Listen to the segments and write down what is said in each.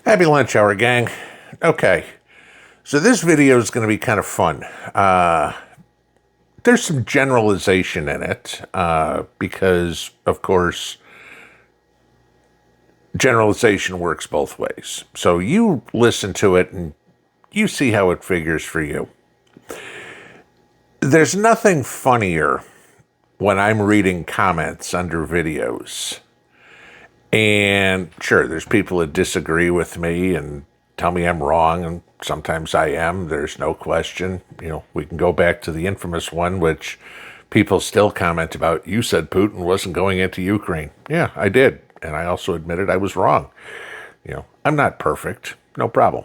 Happy lunch hour, gang. Okay, so this video is going to be kind of fun. There's some generalization in it because, of course, generalization works both ways. So you listen to it and you see how it figures for you. There's nothing funnier when I'm reading comments under videos. And sure, there's people that disagree with me and tell me I'm wrong, and sometimes I am. There's no question. You know, we can go back to the infamous one, which people still comment about. You said Putin wasn't going into Ukraine. Yeah, I did. And I also admitted I was wrong. You know, I'm not perfect. No problem.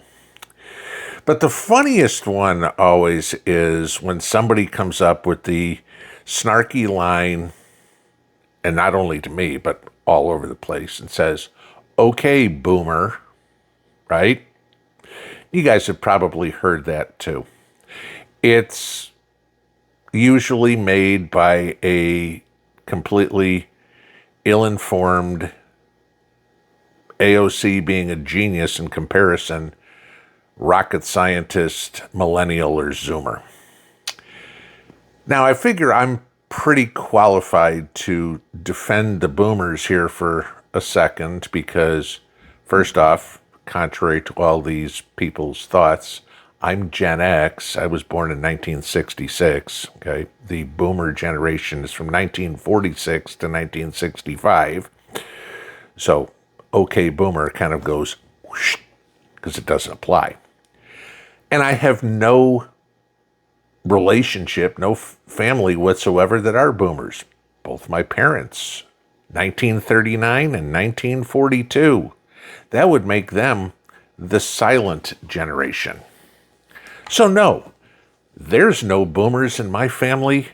But the funniest one always is when somebody comes up with the snarky line, and not only to me, but all over the place, and says, "Okay, boomer," right? You guys have probably heard that too. It's usually made by a completely ill-informed AOC, being a genius in comparison, rocket scientist, millennial, or zoomer. Now, I figure I'm pretty qualified to defend the boomers here for a second because, first off, contrary to all these people's thoughts, I'm Gen X. I was born in 1966, okay? The boomer generation is from 1946 to 1965. So, okay, boomer kind of goes whoosh, because it doesn't apply. And I have no relationship, no family whatsoever that are boomers. Both my parents, 1939 and 1942. That would make them the silent generation. So no, there's no boomers in my family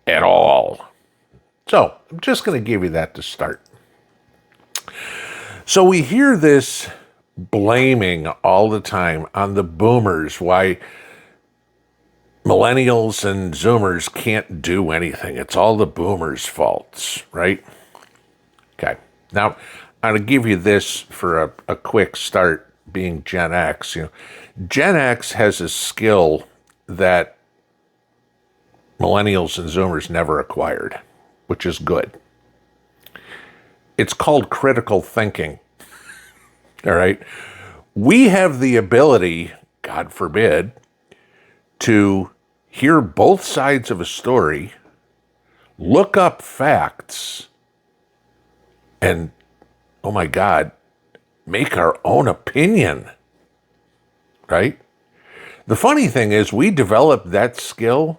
at all. So I'm just going to give you that to start. So we hear this blaming all the time on the boomers, why millennials and zoomers can't do anything. It's all the boomers' faults, right? Okay. Now, I'm going to give you this for a quick start, being Gen X. You know, Gen X has a skill that millennials and zoomers never acquired, which is good. It's called critical thinking. All right? We have the ability, God forbid, to hear both sides of a story, look up facts, and, oh my God, make our own opinion, right? The funny thing is we developed that skill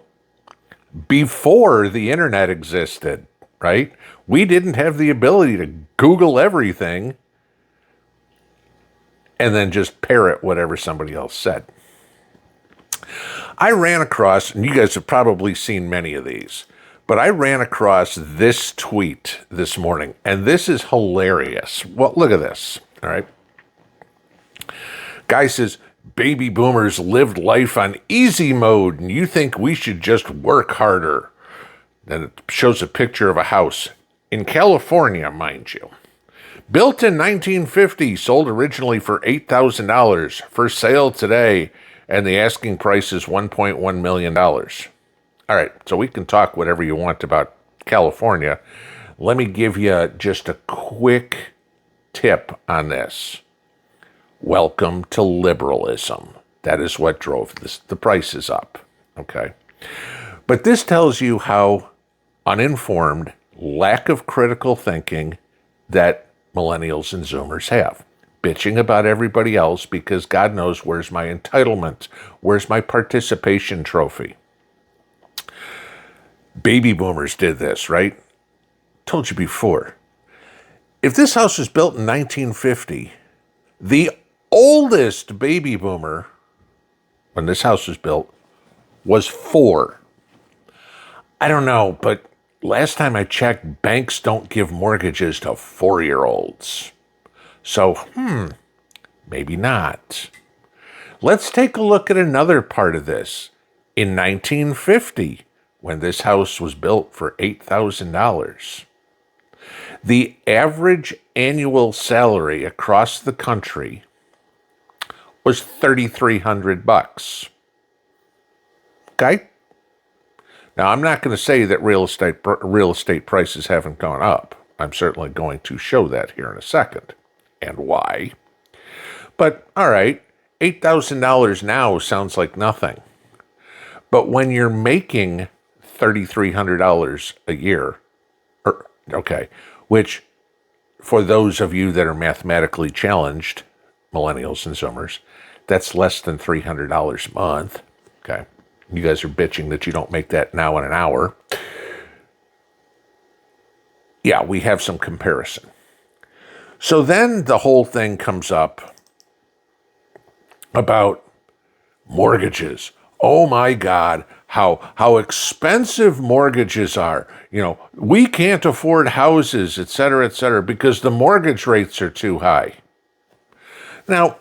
before the internet existed, right? We didn't have the ability to Google everything and then just parrot whatever somebody else said. I ran across, and you guys have probably seen many of these, but I ran across this tweet this morning, and this is hilarious. Well, look at this, all right? Guy says, baby boomers lived life on easy mode, and you think we should just work harder. Then it shows a picture of a house in California, mind you. Built in 1950, sold originally for $8,000, for sale today, and the asking price is $1.1 million. All right, so we can talk whatever you want about California. Let me give you just a quick tip on this. Welcome to liberalism. That is what drove the prices up, okay? But this tells you how uninformed, lack of critical thinking that millennials and zoomers have. Bitching about everybody else because God knows where's my entitlement, where's my participation trophy. Baby boomers did this, right? Told you before. If this house was built in 1950, the oldest baby boomer when this house was built was 4. I don't know, but last time I checked, banks don't give mortgages to 4-year-olds. So, maybe not. Let's take a look at another part of this. In 1950, when this house was built for $8,000, the average annual salary across the country was $3,300. Okay? Now, I'm not going to say that real estate prices haven't gone up. I'm certainly going to show that here in a second, and why. But, all right, $8,000 now sounds like nothing. But when you're making $3,300 a year, which for those of you that are mathematically challenged, millennials and Zoomers, that's less than $300 a month. Okay. You guys are bitching that you don't make that now in an hour. Yeah, we have some comparison. So then the whole thing comes up about mortgages. Oh my God, how expensive mortgages are. You know, we can't afford houses, et cetera, because the mortgage rates are too high. Now,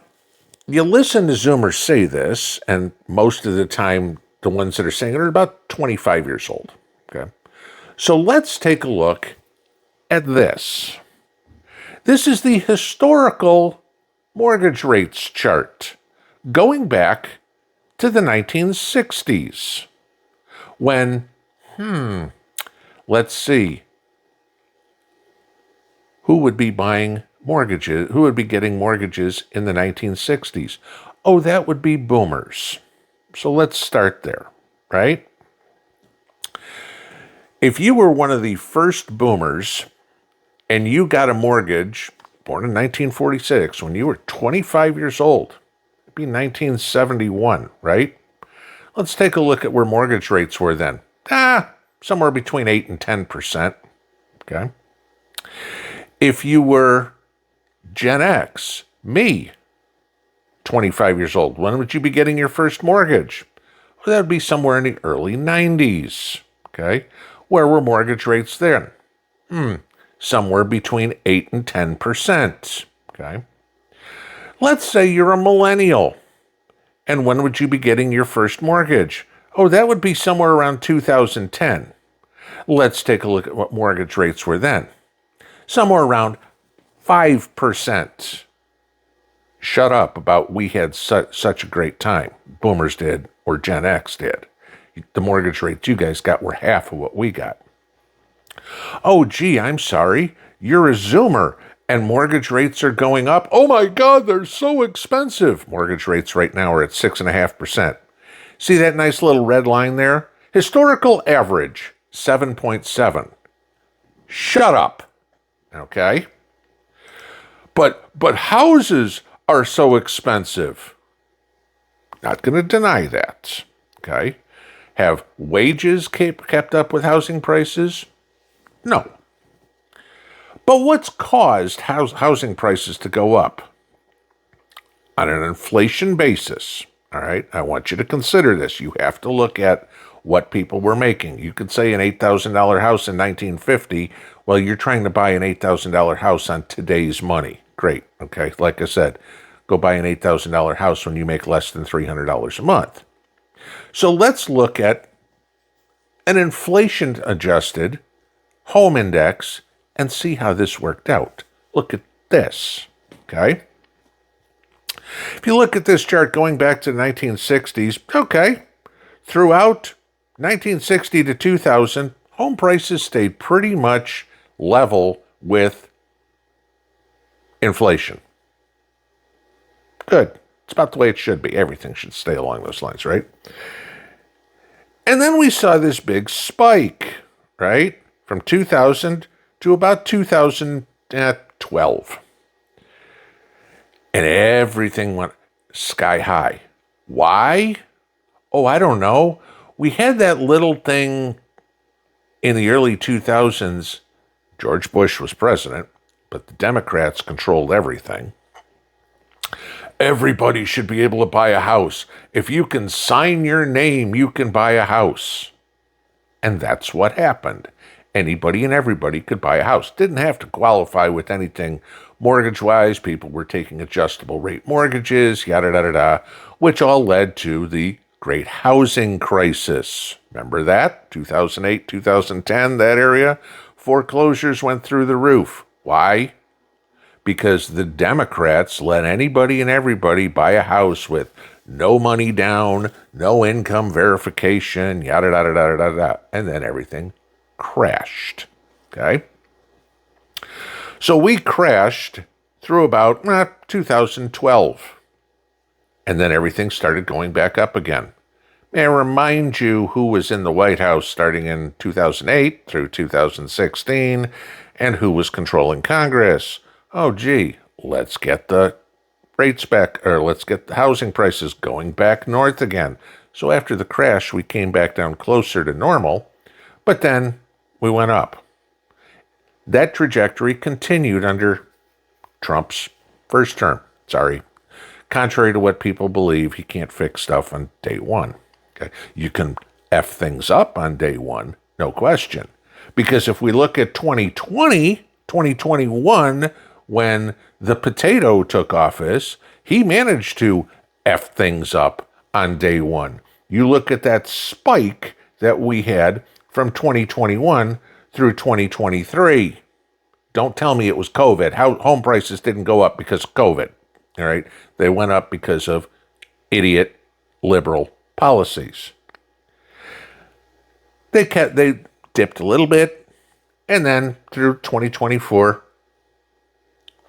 you listen to Zoomers say this, and most of the time, the ones that are saying it are about 25 years old. Okay, so let's take a look at this. This is the historical mortgage rates chart going back to the 1960s when, let's see, who would be buying mortgages, who would be getting mortgages in the 1960s? Oh, that would be boomers. So let's start there, right? If you were one of the first boomers and you got a mortgage, born in 1946, when you were 25 years old, it'd be 1971, right? Let's take a look at where mortgage rates were then. Somewhere between 8 and 10%, okay? If you were Gen X, me, 25 years old, when would you be getting your first mortgage? Well, that would be somewhere in the early 90s, okay? Where were mortgage rates then? Somewhere between 8 and 10%, okay? Let's say you're a millennial, and when would you be getting your first mortgage? Oh, that would be somewhere around 2010. Let's take a look at what mortgage rates were then. Somewhere around 5%. Shut up about we had such a great time. Boomers did, or Gen X did. The mortgage rates you guys got were half of what we got. Oh, gee, I'm sorry. You're a Zoomer, and mortgage rates are going up. Oh my God, they're so expensive. Mortgage rates right now are at 6.5%. See that nice little red line there? Historical average, 7.7. Shut up. Okay? But houses are so expensive. Not going to deny that. Okay? Have wages kept up with housing prices? No. But what's caused housing prices to go up? On an inflation basis, all right? I want you to consider this. You have to look at what people were making. You could say an $8,000 house in 1950. Well, you're trying to buy an $8,000 house on today's money. Great, okay? Like I said, go buy an $8,000 house when you make less than $300 a month. So let's look at an inflation-adjusted home index and see how this worked out. Look at this, okay? If you look at this chart going back to the 1960s, okay, throughout 1960 to 2000, home prices stayed pretty much level with inflation. Good. It's about the way it should be. Everything should stay along those lines, right? And then we saw this big spike, right? From 2000 to about 2012. And everything went sky high. Why? Oh, I don't know. We had that little thing in the early 2000s. George Bush was president, but the Democrats controlled everything. Everybody should be able to buy a house. If you can sign your name, you can buy a house. And that's what happened. Anybody and everybody could buy a house. Didn't have to qualify with anything mortgage-wise. People were taking adjustable rate mortgages, yada, yada, yada, which all led to the great housing crisis. Remember that? 2008, 2010, that area? Foreclosures went through the roof. Why? because the Democrats let anybody and everybody buy a house with no money down, no income verification, yada, yada, yada, yada, yada, and then everything crashed. Okay? So we crashed through about 2012. And then everything started going back up again. May I remind you who was in the White House starting in 2008 through 2016 and who was controlling Congress? Oh, gee, let's get the rates back, or let's get the housing prices going back north again. So after the crash, we came back down closer to normal, but then we went up. That trajectory continued under Trump's first term. Sorry. Contrary to what people believe, he can't fix stuff on day one. Okay? You can F things up on day one, no question. Because if we look at 2020, 2021, when the potato took office, he managed to F things up on day one. You look at that spike that we had from 2021 through 2023. Don't tell me it was COVID. Home prices didn't go up because of COVID. All right? They went up because of idiot liberal policies. They dipped a little bit, and then through 2024,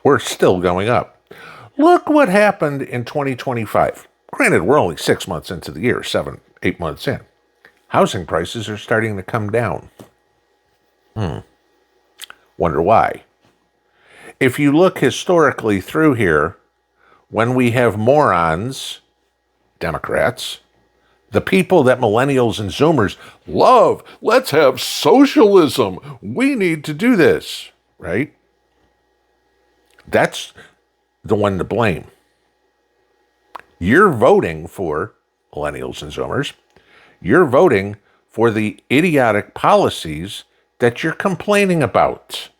we're still going up. Look what happened in 2025. Granted, we're only 6 months into the year, 7-8 months in. Housing prices are starting to come down. Wonder why. If you look historically through here, when we have morons, Democrats, the people that millennials and Zoomers love, let's have socialism. We need to do this, right? That's the one to blame. You're voting for, millennials and Zoomers, you're voting for the idiotic policies that you're complaining about.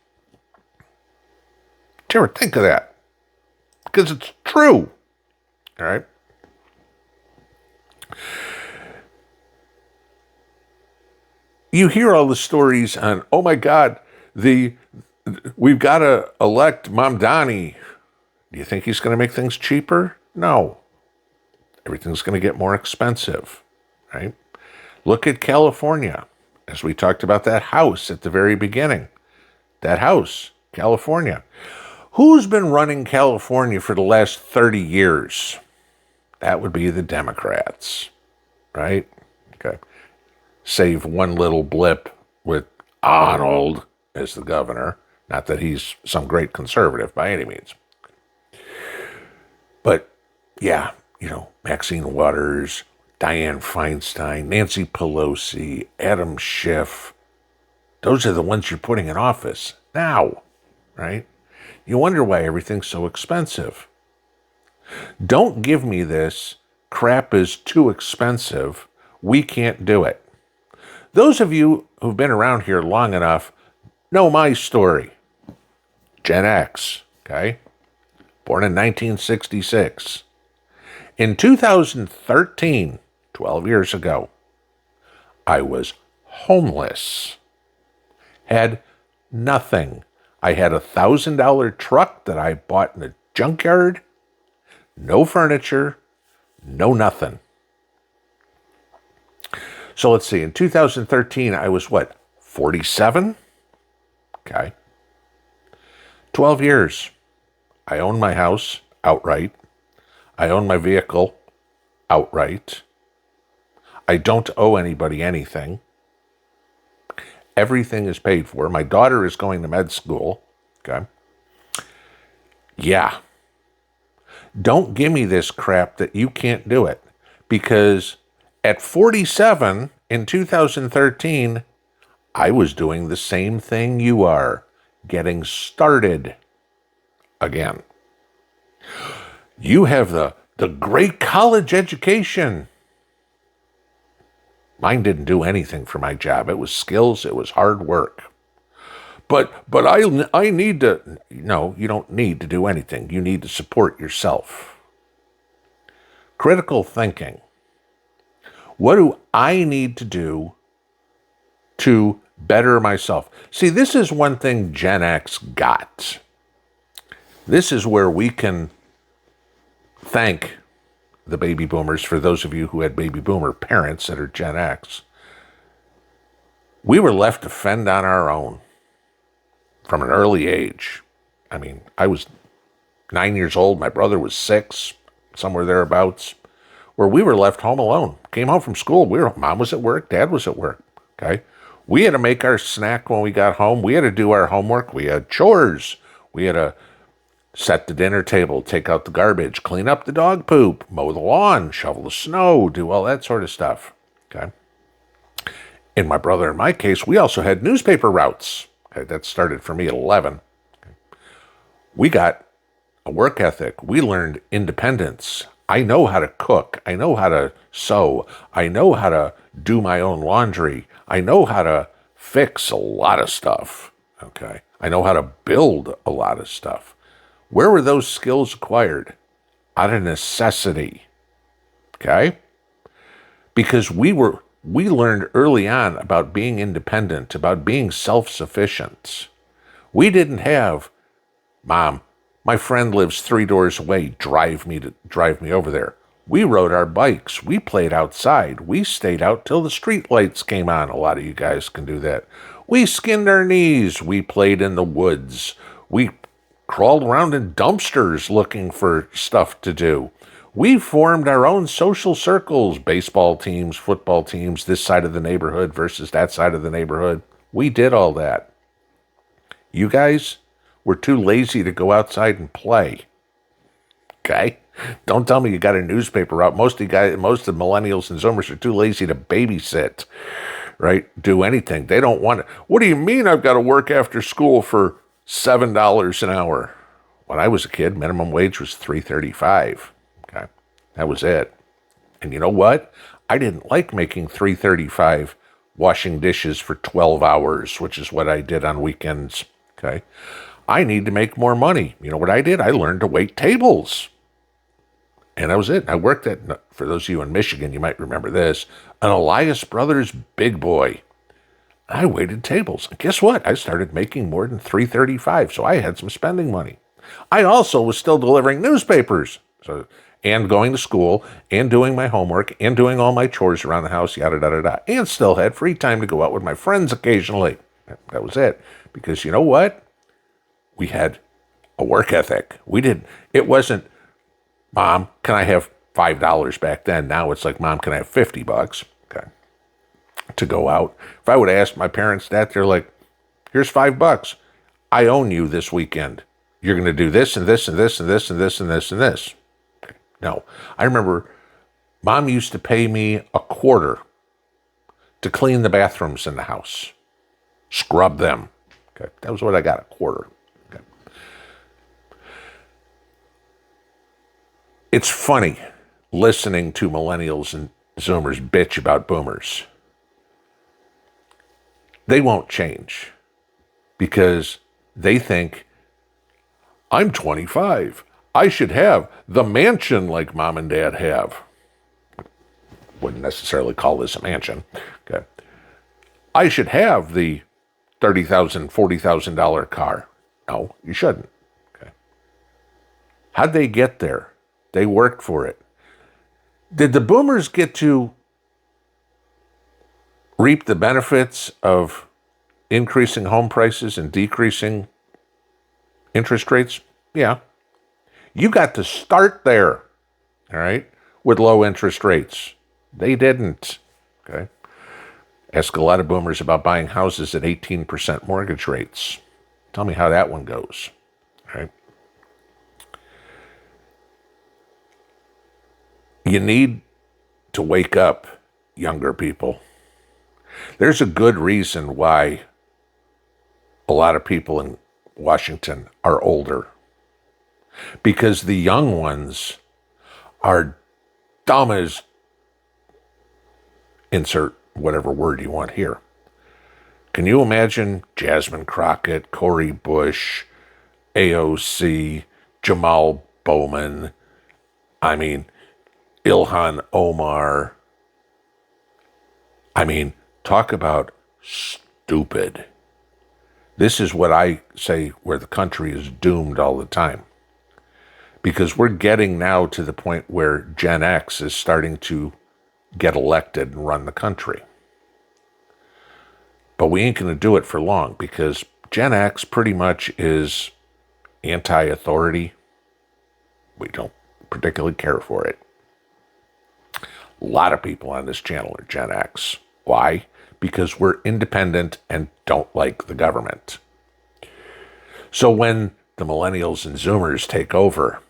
Did you ever think of that? Because it's true. All right? You hear all the stories on, oh my God, we've got to elect Mamdani. Do you think he's going to make things cheaper? No. Everything's going to get more expensive, right? Look at California, as we talked about that house at the very beginning. That house, California. Who's been running California for the last 30 years? That would be the Democrats, right? Okay. Save one little blip with Arnold as the governor. Not that he's some great conservative by any means. But, yeah, Maxine Waters, Dianne Feinstein, Nancy Pelosi, Adam Schiff. Those are the ones you're putting in office now, right? You wonder why everything's so expensive. Don't give me this crap is too expensive. We can't do it. Those of you who've been around here long enough know my story. Gen X, okay? Born in 1966. In 2013, 12 years ago, I was homeless. Had nothing. I had a $1,000 truck that I bought in a junkyard. No furniture. No nothing. So let's see. In 2013, I was what? 47? Okay. 12 years. I own my house outright. I own my vehicle outright. I don't owe anybody anything. Everything is paid for. My daughter is going to med school. Okay. Yeah. Don't give me this crap that you can't do it. Because at 47 in 2013, I was doing the same thing you are. Getting started again. You have the great college education. Mine didn't do anything for my job. It was skills. It was hard work. But I need to, no, you don't need to do anything. You need to support yourself. Critical thinking. What do I need to do to better myself? See, this is one thing Gen X got. This is where we can thank the baby boomers. For those of you who had baby boomer parents that are Gen X, we were left to fend on our own from an early age. I mean, I was 9 years old. My brother was 6, somewhere thereabouts, where we were left home alone. Came home from school. Mom was at work. Dad was at work. Okay. We had to make our snack when we got home. We had to do our homework. We had chores. We had to set the dinner table, take out the garbage, clean up the dog poop, mow the lawn, shovel the snow, do all that sort of stuff. Okay. In my brother and my case, we also had newspaper routes. Okay, that started for me at 11. Okay. We got a work ethic. We learned independence. I know how to cook. I know how to sew. I know how to do my own laundry. I know how to fix a lot of stuff. Okay. I know how to build a lot of stuff. Where were those skills acquired? Out of necessity. Okay? Because we learned early on about being independent, about being self-sufficient. We didn't have, Mom, my friend lives 3 doors away, drive me over there. We rode our bikes. We played outside. We stayed out till the street lights came on. A lot of you guys can do that. We skinned our knees. We played in the woods. We crawled around in dumpsters looking for stuff to do. We formed our own social circles, baseball teams, football teams, this side of the neighborhood versus that side of the neighborhood. We did all that. You guys were too lazy to go outside and play. Okay? Don't tell me you got a newspaper out. Most of the millennials and Zoomers are too lazy to babysit, right? Do anything. They don't want to. What do you mean I've got to work after school for $7 an hour? When I was a kid, minimum wage was $3.35. Okay, that was it. And you know what? I didn't like making $3.35 washing dishes for 12 hours, which is what I did on weekends. Okay, I need to make more money. You know what I did? I learned to wait tables. And that was it. I worked at, for those of you in Michigan, you might remember this, an Elias Brothers big boy. I waited tables. And guess what? I started making more than $3.35, so I had some spending money. I also was still delivering newspapers, and going to school, and doing my homework, and doing all my chores around the house, yada, yada, yada, and still had free time to go out with my friends occasionally. That was it. Because you know what? We had a work ethic. It wasn't, Mom, can I have $5 back then? Now it's like, Mom, can I have $50? Okay. To go out. If I would have asked my parents that, they're like, here's $5. I own you this weekend. You're going to do this and this and this and this and this and this and this. Okay. No. I remember Mom used to pay me $0.25 to clean the bathrooms in the house. Scrub them. Okay. That was what I got, $0.25. Okay. It's funny listening to millennials and Zoomers bitch about boomers. They won't change because they think, I'm 25. I should have the mansion like Mom and Dad have. Wouldn't necessarily call this a mansion. Okay. I should have the $30,000, $40,000 car. No, you shouldn't. Okay. How'd they get there? They worked for it. Did the boomers get to reap the benefits of increasing home prices and decreasing interest rates? Yeah. You got to start there, all right, with low interest rates. They didn't, okay? Ask a lot of boomers about buying houses at 18% mortgage rates. Tell me how that one goes, all right? You need to wake up, younger people. There's a good reason why a lot of people in Washington are older. Because the young ones are dumb as, insert whatever word you want here. Can you imagine Jasmine Crockett, Cori Bush, AOC, Jamal Bowman, Ilhan Omar? Talk about stupid. This is what I say where the country is doomed all the time. Because we're getting now to the point where Gen X is starting to get elected and run the country. But we ain't going to do it for long because Gen X pretty much is anti-authority. We don't particularly care for it. A lot of people on this channel are Gen X. Why? Because we're independent and don't like the government. So when the millennials and Zoomers take over,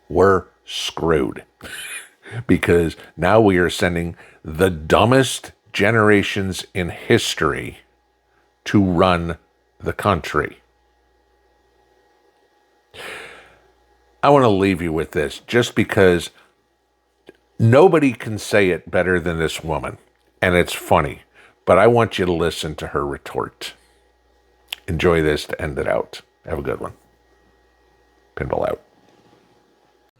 we're screwed. Because now we are sending the dumbest generations in history to run the country. I want to leave you with this, just because nobody can say it better than this woman, and it's funny, but I want you to listen to her retort. Enjoy this to end it out. Have a good one. Pinball out.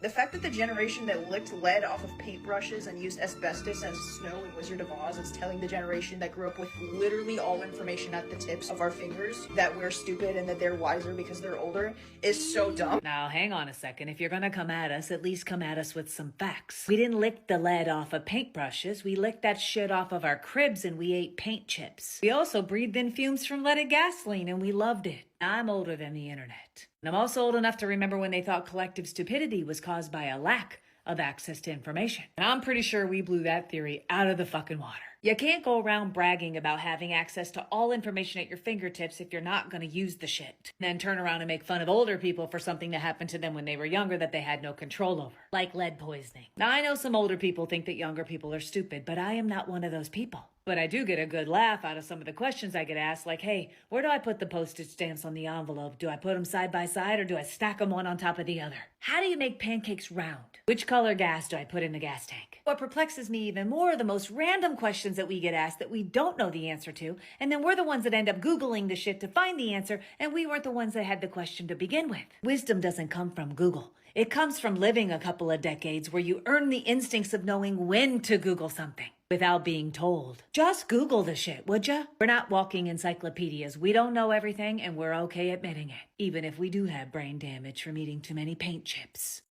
The fact that the generation that licked lead off of paintbrushes and used asbestos as snow in Wizard of Oz is telling the generation that grew up with literally all information at the tips of our fingers that we're stupid and that they're wiser because they're older is so dumb. Now, hang on a second. If you're gonna come at us, at least come at us with some facts. We didn't lick the lead off of paintbrushes. We licked that shit off of our cribs and we ate paint chips. We also breathed in fumes from leaded gasoline and we loved it. I'm older than the internet. And I'm also old enough to remember when they thought collective stupidity was caused by a lack of access to information. And I'm pretty sure we blew that theory out of the fucking water. You can't go around bragging about having access to all information at your fingertips if you're not gonna use the shit. And then turn around and make fun of older people for something that happened to them when they were younger that they had no control over. Like lead poisoning. Now, I know some older people think that younger people are stupid, but I am not one of those people. But I do get a good laugh out of some of the questions I get asked, like, hey, where do I put the postage stamps on the envelope? Do I put them side by side or do I stack them one on top of the other? How do you make pancakes round? Which color gas do I put in the gas tank? What perplexes me even more are the most random questions that we get asked that we don't know the answer to, and then we're the ones that end up Googling the shit to find the answer, and we weren't the ones that had the question to begin with. Wisdom doesn't come from Google. It comes from living a couple of decades where you earn the instincts of knowing when to Google something without being told. Just Google the shit, would ya? We're not walking encyclopedias. We don't know everything, and we're okay admitting it, even if we do have brain damage from eating too many paint chips.